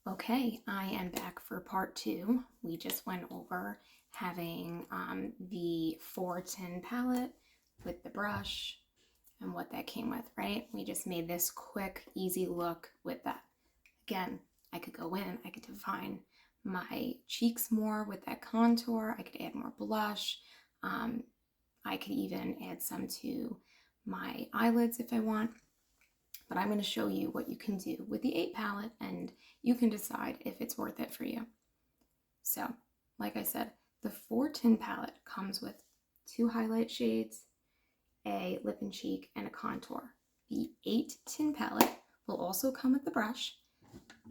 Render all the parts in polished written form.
Okay, I am back for part two. We just went over having the 4-tin palette with the brush and what that came with, right? We just made this quick, easy look with that. Again, I could go in, I could define my cheeks more with that contour. I could add more blush. I could even add some to my eyelids if I want. But I'm going to show you what you can do with the 8 palette, and you can decide if it's worth it for you. So, like I said, the 4-tin palette comes with 2 highlight shades, a lip and cheek, and a contour. The 8-tin palette will also come with the brush,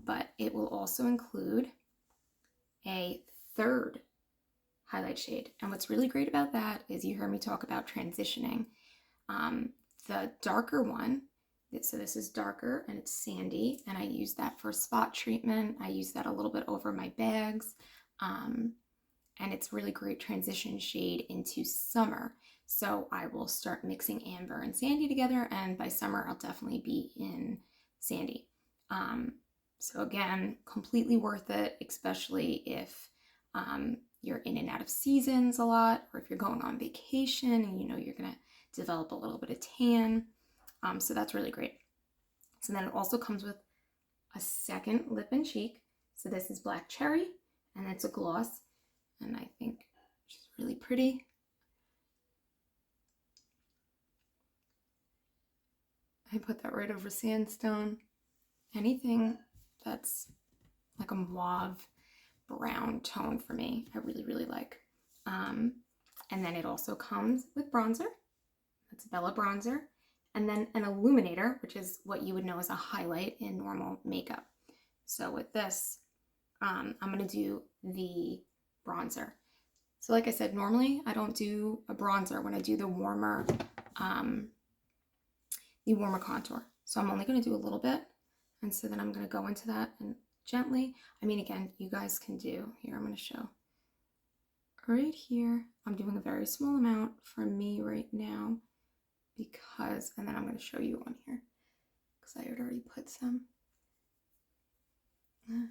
but it will also include a 3rd highlight shade. And what's really great about that is you heard me talk about transitioning. The darker one, so this is darker and it's sandy, and I use that for spot treatment. I use that a little bit over my bags, and it's really great transition shade into summer. So I will start mixing amber and sandy together, and by summer I'll definitely be in sandy. So again, completely worth it, especially if you're in and out of seasons a lot, or if you're going on vacation and you know you're gonna develop a little bit of tan. So that's really great. So then it also comes with a 2nd lip and cheek. So this is Black Cherry, and it's a gloss, and I think she's really pretty. I put that right over sandstone. Anything that's like a mauve brown tone for me, I really, really like. And then it also comes with bronzer. That's Bella bronzer. And then an illuminator, which is what you would know as a highlight in normal makeup. So with this, I'm going to do the bronzer. So like I said, normally I don't do a bronzer when I do the warmer contour. So I'm only going to do a little bit. And so then I'm going to go into that and gently, I mean, again, you guys can do, here I'm going to show right here. I'm doing a very small amount for me right now because, and then I'm going to show you on here because I had already put some. And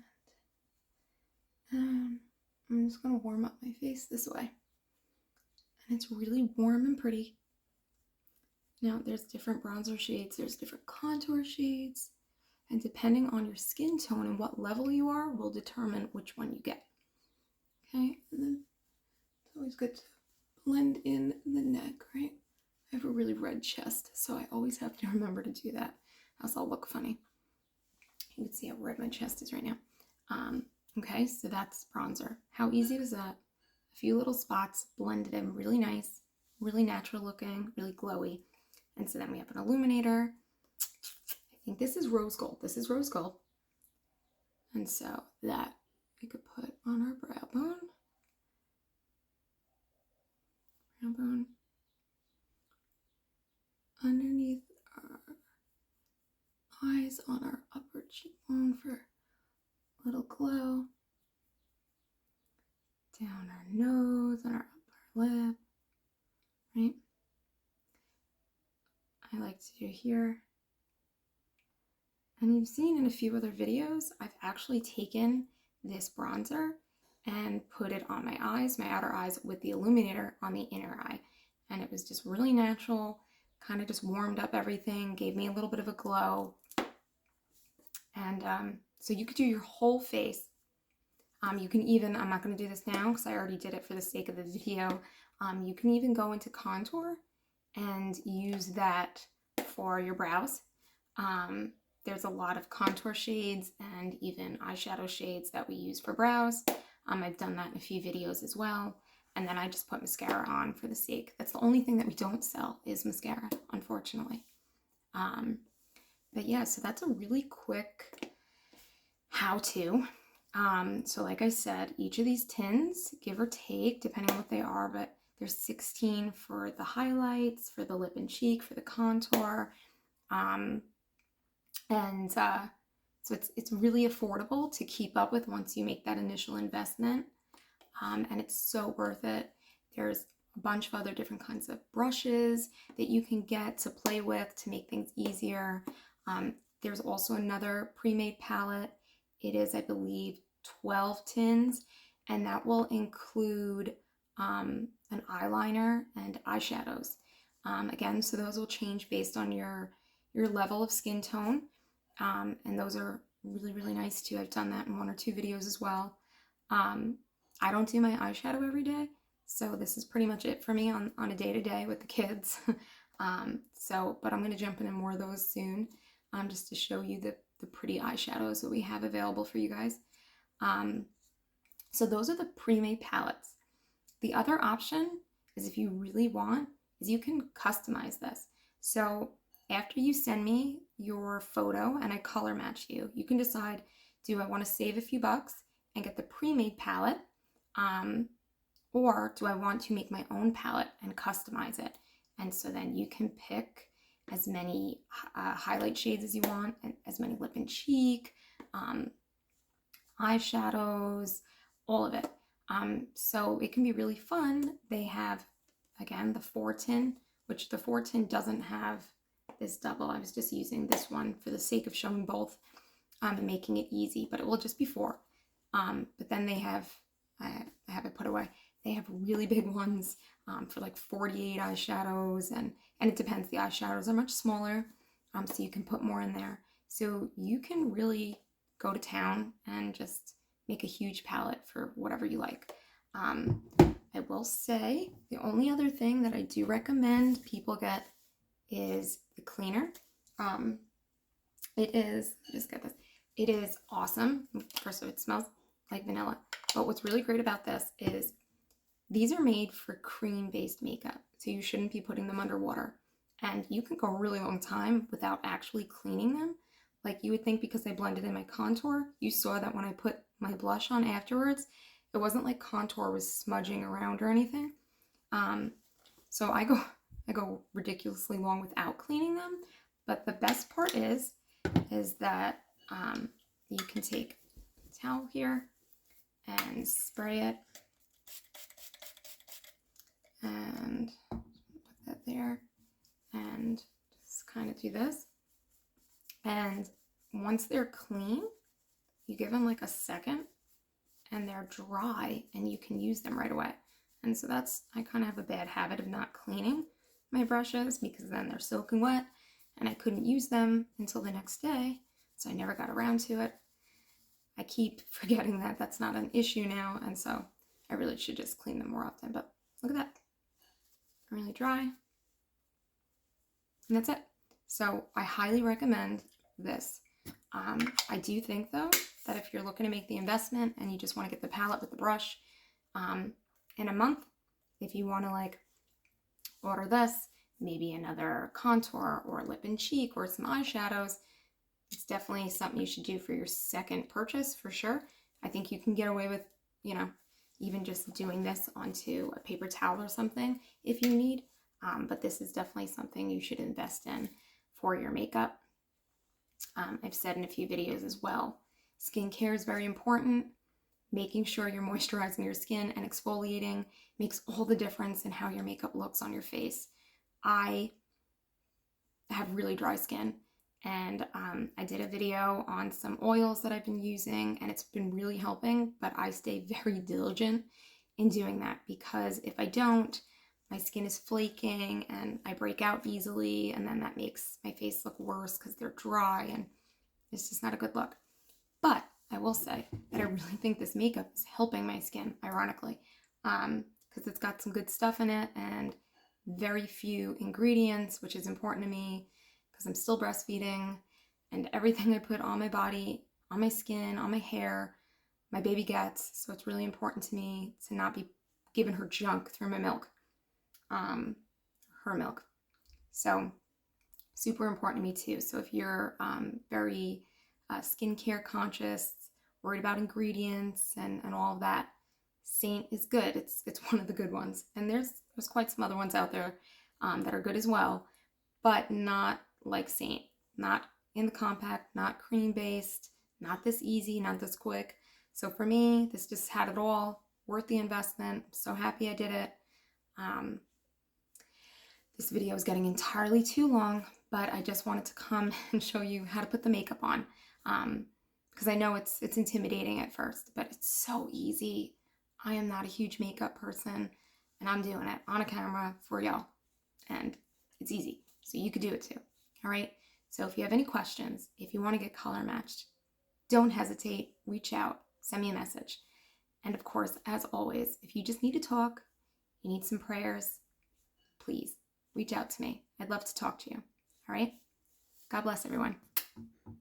I'm just going to warm up my face this way. And it's really warm and pretty. Now there's different bronzer shades, there's different contour shades, and depending on your skin tone and what level you are will determine which one you get. Okay, and then it's always good to blend in the neck, right? I have a really red chest, so I always have to remember to do that, else I'll look funny. You can see how red my chest is right now. Okay, so that's bronzer. How easy was that? A few little spots, blended in really nice, really natural looking, really glowy. And so then we have an illuminator. I think this is rose gold. This is rose gold. And so that we could put on our brow bone. Brow bone. Underneath our eyes, on our upper cheekbone for a little glow. Down our nose, on our upper lip, right? I like to do here. And you've seen in a few other videos, I've actually taken this bronzer and put it on my eyes, my outer eyes, with the illuminator on the inner eye. And it was just really natural, kind of just warmed up everything, gave me a little bit of a glow. And so you could do your whole face. You can even, I'm not going to do this now because I already did it for the sake of the video. You can even go into contour and use that for your brows. There's a lot of contour shades and even eyeshadow shades that we use for brows. I've done that in a few videos as well. And then I just put mascara on for the sake. That's the only thing that we don't sell is mascara, unfortunately. But yeah, so that's a really quick how-to. So like I said, each of these tins, give or take, depending on what they are, but there's 16 for the highlights, for the lip and cheek, for the contour. So it's really affordable to keep up with once you make that initial investment. And it's so worth it. There's a bunch of other different kinds of brushes that you can get to play with to make things easier. There's also another pre-made palette It is, I believe, 12 tins, and that will include an eyeliner and eyeshadows. Again, so those will change based on your level of skin tone, and those are really, really nice too. I've done that in 1 or 2 videos as well. I don't do my eyeshadow every day, so this is pretty much it for me on a day-to-day with the kids. But I'm going to jump into more of those soon, just to show you the pretty eyeshadows that we have available for you guys. So those are the pre-made palettes. The other option is, if you really want, is you can customize this. So after you send me your photo and I color match you, you can decide, do I want to save a few bucks and get the pre-made palette, or do I want to make my own palette and customize it? And so then you can pick as many highlight shades as you want, and as many lip and cheek, eyeshadows, all of it. So it can be really fun. They have, again, the 4 tin, which the 4 tin doesn't have this double. I was just using this one for the sake of showing both, and making it easy, but it will just be 4. But then they have, I have it put away, they have really big ones for like 48 eyeshadows, and it depends. The eyeshadows are much smaller, so you can put more in there. So you can really go to town and just make a huge palette for whatever you like. I will say the only other thing that I do recommend people get is the cleaner. It is, just get this, it is awesome. First of all, it smells like vanilla, but what's really great about this is these are made for cream-based makeup, so you shouldn't be putting them underwater, and you can go a really long time without actually cleaning them. Like you would think, because I blended in my contour, you saw that when I put my blush on afterwards, it wasn't like contour was smudging around or anything. So I go ridiculously long without cleaning them. But the best part is that you can take a towel here and spray it, and put that there, and just kind of do this. And once they're clean, you give them like a second and they're dry and you can use them right away. And so that's, I kind of have a bad habit of not cleaning my brushes, because then they're soaking wet and I couldn't use them until the next day. So I never got around to it. I keep forgetting that that's not an issue now. And so I really should just clean them more often. But look at that, really dry. And that's it. So I highly recommend this. I do think though that if you're looking to make the investment and you just want to get the palette with the brush, in a month, if you want to like order this, maybe another contour or lip and cheek or some eyeshadows, it's definitely something you should do for your second purchase for sure. I think you can get away with, you know, even just doing this onto a paper towel or something if you need. But this is definitely something you should invest in for your makeup. I've said in a few videos as well, skincare is very important. Making sure you're moisturizing your skin and exfoliating makes all the difference in how your makeup looks on your face. I have really dry skin, and I did a video on some oils that I've been using, and it's been really helping, but I stay very diligent in doing that, because if I don't, my skin is flaking and I break out easily, and then that makes my face look worse because they're dry, and it's just not a good look. But I will say that I really think this makeup is helping my skin, ironically, because it's got some good stuff in it and very few ingredients, which is important to me because I'm still breastfeeding, and everything I put on my body, on my skin, on my hair, my baby gets. So it's really important to me to not be giving her junk through my milk. Her milk. So super important to me too. So if you're very skincare conscious, worried about ingredients and all of that, Saint is good. It's one of the good ones. And there's quite some other ones out there that are good as well, but not like Saint. Not in the compact, not cream based, not this easy, not this quick. So for me, this just had it all. Worth the investment. So happy I did it. This video is getting entirely too long, but I just wanted to come and show you how to put the makeup on, because I know it's intimidating at first, but it's so easy. I am not a huge makeup person, and I'm doing it on a camera for y'all, and it's easy. So you could do it too. All right. So if you have any questions, if you want to get color matched, don't hesitate. Reach out. Send me a message. And of course, as always, if you just need to talk, you need some prayers, please reach out to me. I'd love to talk to you. All right. God bless everyone.